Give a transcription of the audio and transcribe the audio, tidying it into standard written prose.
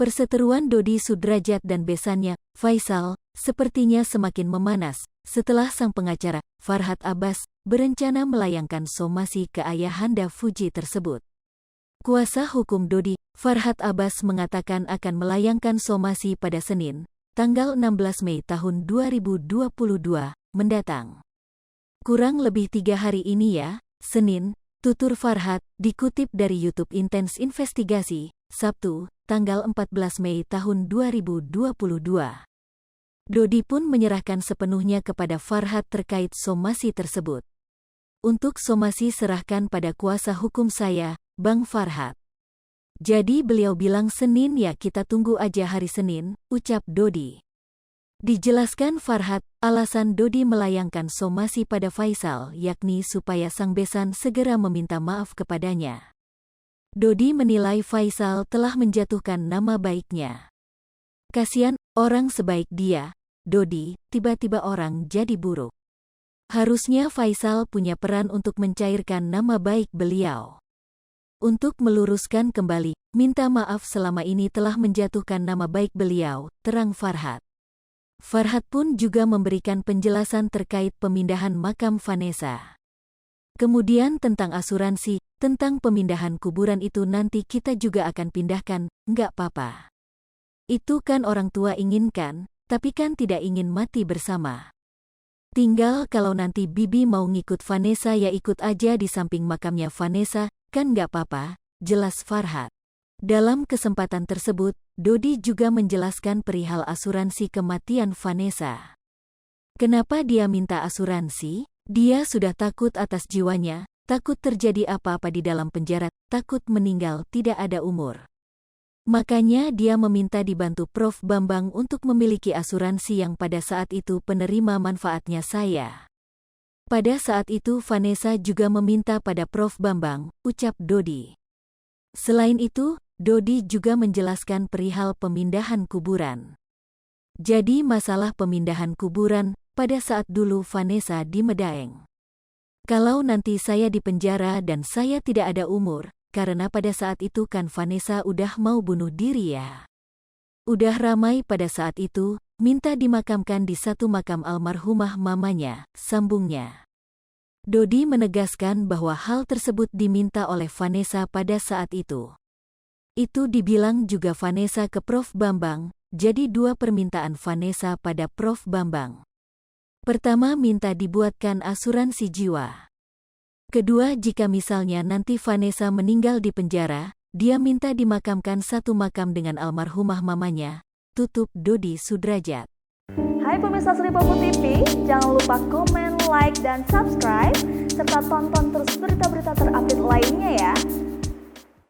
Perseteruan Dodi Sudrajat dan besannya, Faisal, sepertinya semakin memanas setelah sang pengacara, Farhad Abbas, berencana melayangkan somasi ke ayahanda Fuji tersebut. Kuasa hukum Dodi, Farhad Abbas, mengatakan akan melayangkan somasi pada Senin, tanggal 16 Mei tahun 2022 mendatang. Kurang lebih 3 hari ini ya, Senin, tutur Farhad, dikutip dari YouTube Intens Investigasi, Sabtu, tanggal 14 Mei tahun 2022. Dodi pun menyerahkan sepenuhnya kepada Farhad terkait somasi tersebut. Untuk somasi serahkan pada kuasa hukum saya, Bang Farhad. Jadi beliau bilang Senin ya, kita tunggu aja hari Senin, ucap Dodi. Dijelaskan Farhad, alasan Dodi melayangkan somasi pada Faisal yakni supaya sang besan segera meminta maaf kepadanya. Dodi menilai Faisal telah menjatuhkan nama baiknya. Kasian, orang sebaik dia, Dodi, tiba-tiba orang jadi buruk. Harusnya Faisal punya peran untuk mencairkan nama baik beliau. Untuk meluruskan kembali, minta maaf selama ini telah menjatuhkan nama baik beliau, terang Farhad. Farhad pun juga memberikan penjelasan terkait pemindahan makam Vanessa. Kemudian tentang asuransi, tentang pemindahan kuburan itu nanti kita juga akan pindahkan, nggak apa-apa. Itu kan orang tua inginkan, tapi kan tidak ingin mati bersama. Tinggal kalau nanti Bibi mau ngikut Vanessa ya ikut aja di samping makamnya Vanessa, kan nggak apa-apa, jelas Farhad. Dalam kesempatan tersebut, Dodi juga menjelaskan perihal asuransi kematian Vanessa. Kenapa dia minta asuransi? Dia sudah takut atas jiwanya, takut terjadi apa-apa di dalam penjara, takut meninggal tidak ada umur. Makanya dia meminta dibantu Prof Bambang untuk memiliki asuransi yang pada saat itu penerima manfaatnya saya. Pada saat itu Vanessa juga meminta pada Prof Bambang, ucap Dodi. Selain itu, Dodi juga menjelaskan perihal pemindahan kuburan. Jadi masalah pemindahan kuburan, pada saat dulu Vanessa di Medaeng. Kalau nanti saya di penjara dan saya tidak ada umur, karena pada saat itu kan Vanessa udah mau bunuh diri ya. Udah ramai pada saat itu, minta dimakamkan di satu makam almarhumah mamanya, sambungnya. Dodi menegaskan bahwa hal tersebut diminta oleh Vanessa pada saat itu. Itu dibilang juga Vanessa ke Prof Bambang, jadi 2 permintaan Vanessa pada Prof Bambang. Pertama minta dibuatkan asuransi jiwa. Kedua, jika misalnya nanti Vanessa meninggal di penjara, dia minta dimakamkan satu makam dengan almarhumah mamanya, tutup Dodi Sudrajat. Hai pemirsa Sri Popo TV, jangan lupa komen, like, dan subscribe, serta tonton